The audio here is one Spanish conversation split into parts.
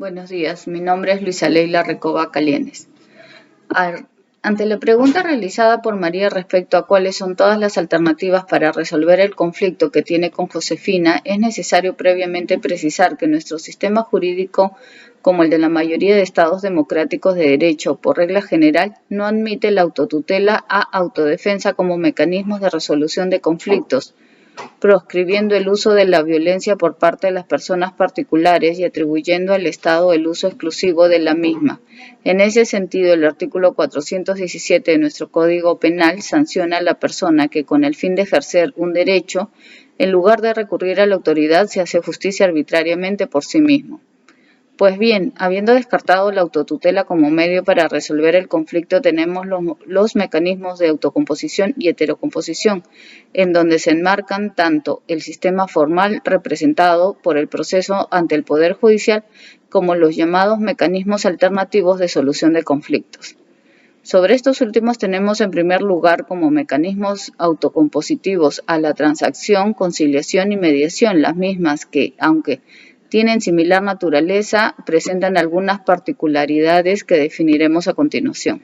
Buenos días, mi nombre es Luisa Leila Recoba Calienes. Ante la pregunta realizada por María respecto a cuáles son todas las alternativas para resolver el conflicto que tiene con Josefina, es necesario previamente precisar que nuestro sistema jurídico, como el de la mayoría de estados democráticos de derecho, por regla general, no admite la autotutela a autodefensa como mecanismos de resolución de conflictos, proscribiendo el uso de la violencia por parte de las personas particulares y atribuyendo al Estado el uso exclusivo de la misma. En ese sentido, el artículo 417 de nuestro Código Penal sanciona a la persona que, con el fin de ejercer un derecho, en lugar de recurrir a la autoridad, se hace justicia arbitrariamente por sí mismo. Pues bien, habiendo descartado la autotutela como medio para resolver el conflicto, tenemos los mecanismos de autocomposición y heterocomposición, en donde se enmarcan tanto el sistema formal representado por el proceso ante el Poder Judicial como los llamados mecanismos alternativos de solución de conflictos. Sobre estos últimos tenemos en primer lugar como mecanismos autocompositivos a la transacción, conciliación y mediación, las mismas que, aunque tienen similar naturaleza, presentan algunas particularidades que definiremos a continuación.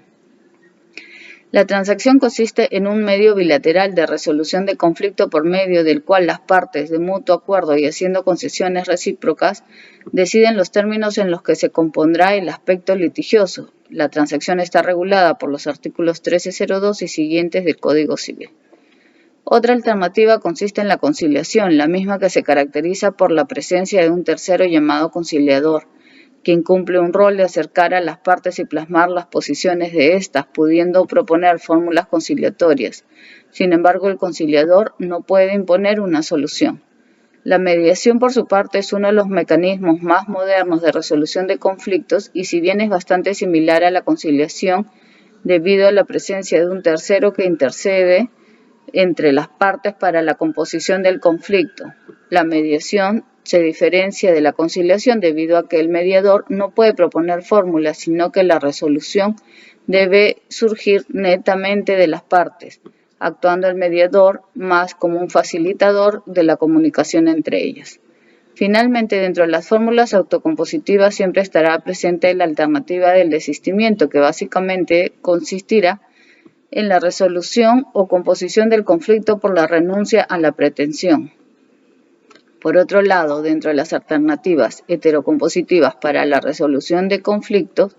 La transacción consiste en un medio bilateral de resolución de conflicto por medio del cual las partes, de mutuo acuerdo y haciendo concesiones recíprocas, deciden los términos en los que se compondrá el aspecto litigioso. La transacción está regulada por los artículos 1302 y siguientes del Código Civil. Otra alternativa consiste en la conciliación, la misma que se caracteriza por la presencia de un tercero llamado conciliador, quien cumple un rol de acercar a las partes y plasmar las posiciones de éstas, pudiendo proponer fórmulas conciliatorias. Sin embargo, el conciliador no puede imponer una solución. La mediación, por su parte, es uno de los mecanismos más modernos de resolución de conflictos y, si bien es bastante similar a la conciliación, debido a la presencia de un tercero que intercede entre las partes para la composición del conflicto. La mediación se diferencia de la conciliación debido a que el mediador no puede proponer fórmulas, sino que la resolución debe surgir netamente de las partes, actuando el mediador más como un facilitador de la comunicación entre ellas. Finalmente, dentro de las fórmulas autocompositivas siempre estará presente la alternativa del desistimiento, que básicamente consistirá en la resolución o composición del conflicto por la renuncia a la pretensión. Por otro lado, dentro de las alternativas heterocompositivas para la resolución de conflictos,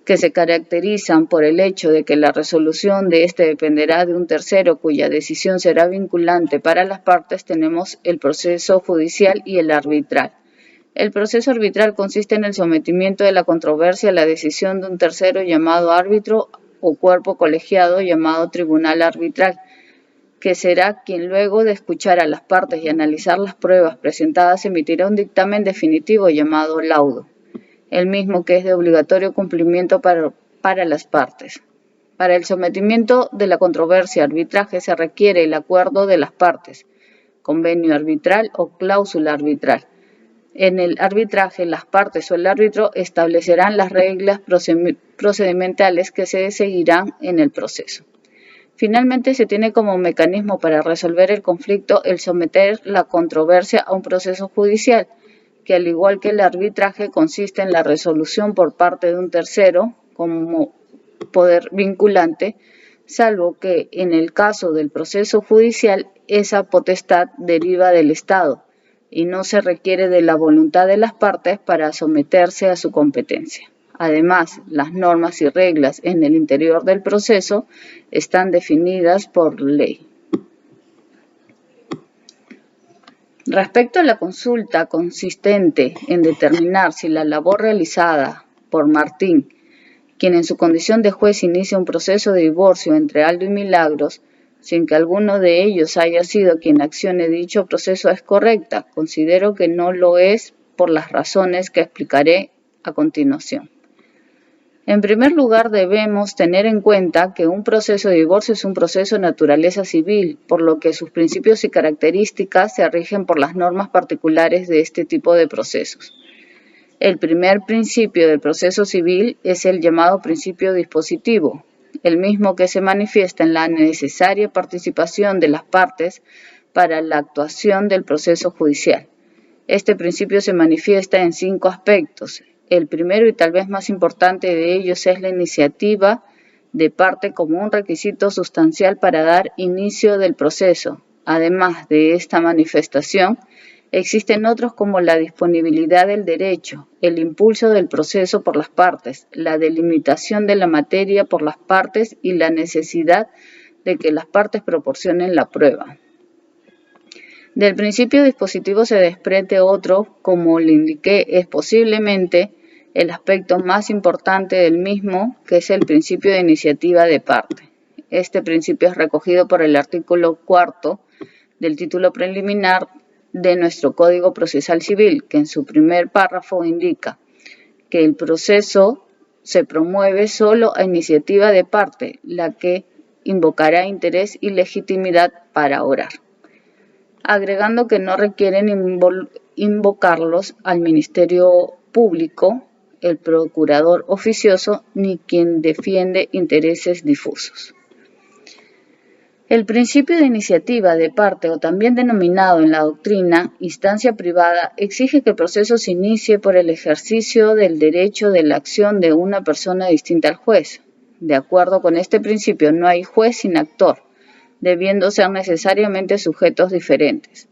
que se caracterizan por el hecho de que la resolución de este dependerá de un tercero cuya decisión será vinculante para las partes, tenemos el proceso judicial y el arbitral. El proceso arbitral consiste en el sometimiento de la controversia a la decisión de un tercero llamado árbitro o cuerpo colegiado llamado tribunal arbitral, que será quien, luego de escuchar a las partes y analizar las pruebas presentadas, emitirá un dictamen definitivo llamado laudo, el mismo que es de obligatorio cumplimiento para las partes. Para el sometimiento de la controversia a arbitraje se requiere el acuerdo de las partes, convenio arbitral o cláusula arbitral. En el arbitraje, las partes o el árbitro establecerán las reglas procedimentales que se seguirán en el proceso. Finalmente, se tiene como mecanismo para resolver el conflicto el someter la controversia a un proceso judicial, que, al igual que el arbitraje, consiste en la resolución por parte de un tercero como poder vinculante, salvo que, en el caso del proceso judicial, esa potestad deriva del Estado y no se requiere de la voluntad de las partes para someterse a su competencia. Además, las normas y reglas en el interior del proceso están definidas por ley. Respecto a la consulta consistente en determinar si la labor realizada por Martín, quien en su condición de juez inicia un proceso de divorcio entre Aldo y Milagros, sin que alguno de ellos haya sido quien accione dicho proceso, es correcta, considero que no lo es por las razones que explicaré a continuación. En primer lugar, debemos tener en cuenta que un proceso de divorcio es un proceso de naturaleza civil, por lo que sus principios y características se rigen por las normas particulares de este tipo de procesos. El primer principio del proceso civil es el llamado principio dispositivo, el mismo que se manifiesta en la necesaria participación de las partes para la actuación del proceso judicial. Este principio se manifiesta en 5 aspectos. El primero y tal vez más importante de ellos es la iniciativa de parte como un requisito sustancial para dar inicio del proceso. Además de esta manifestación, existen otros como la disponibilidad del derecho, el impulso del proceso por las partes, la delimitación de la materia por las partes y la necesidad de que las partes proporcionen la prueba. Del principio dispositivo se desprende otro, como le indiqué, es posiblemente el aspecto más importante del mismo, que es el principio de iniciativa de parte. Este principio es recogido por el artículo 4 del título preliminar de nuestro Código Procesal Civil, que en su primer párrafo indica que el proceso se promueve solo a iniciativa de parte, la que invocará interés y legitimidad para orar, agregando que no requieren invocarlos al Ministerio Público, el procurador oficioso, ni quien defiende intereses difusos. El principio de iniciativa de parte, o también denominado en la doctrina instancia privada, exige que el proceso se inicie por el ejercicio del derecho de la acción de una persona distinta al juez. De acuerdo con este principio, no hay juez sin actor, debiendo ser necesariamente sujetos diferentes.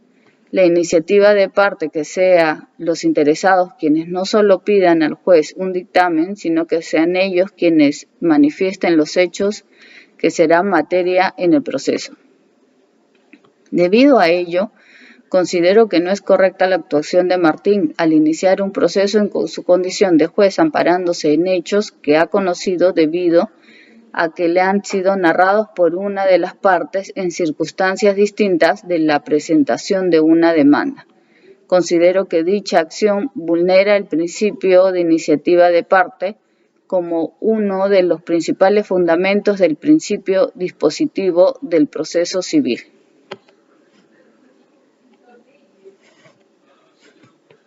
La iniciativa de parte que sea los interesados quienes no solo pidan al juez un dictamen, sino que sean ellos quienes manifiesten los hechos que serán materia en el proceso. Debido a ello, considero que no es correcta la actuación de Martín al iniciar un proceso en su condición de juez amparándose en hechos que ha conocido debido a que le han sido narrados por una de las partes en circunstancias distintas de la presentación de una demanda. Considero que dicha acción vulnera el principio de iniciativa de parte como uno de los principales fundamentos del principio dispositivo del proceso civil.